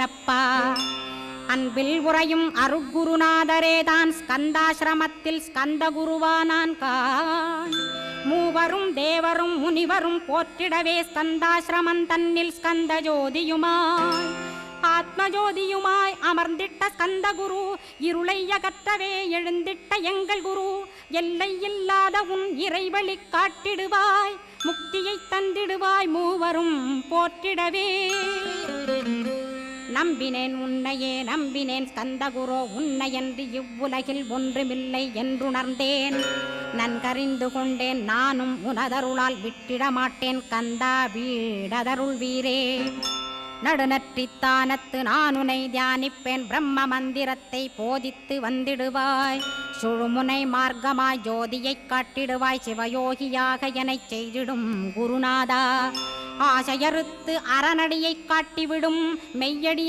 அருள்வரப்பா. அன்பில் உறையும் அருட்குருநாதரே தான் ஸ்கந்தாசிரமத்தில் ஸ்கந்த குருவானான் கான். மூவரும் தேவரும் முனிவரும் போற்றிடவே ஸ்கந்தாசிரமம் தன்னில் ஸ்கந்த ஜோதியுமாய் ஆத்மஜோதியுமாய் அமர்ந்திட்ட ஸ்கந்த குரு, இருளை அகற்றவே எழுந்திட்ட எங்கள் குரு. எல்லை இல்லாத உன் இறைவழி காட்டிடுவாய், முக்தியை தந்திடுவாய் மூவரும் போற்றிடவே. நம்பினேன் உன்னையே நம்பினேன் ஸ்கந்தகுரோ, உன்னையன்று இவ்வுலகில் ஒன்றுமில்லை என்றுணர்ந்தேன். நன்கறிந்து கொண்டேன் நானும் உனதருளால் விட்டிட மாட்டேன் கந்தா வீடதருள் வீரே. நடுநற்றித்தானத்து நான் உனை தியானிப்பேன், பிரம்ம மந்திரத்தை போதித்து வந்திடுவாய். சுழுமுனை மார்க்கமாய் ஜோதியை காட்டிடுவாய், சிவயோகியாக எனச் செய்திடும் குருநாதா. ஆசையறுத்து அறநடியை காட்டிவிடும் மெய்யடிய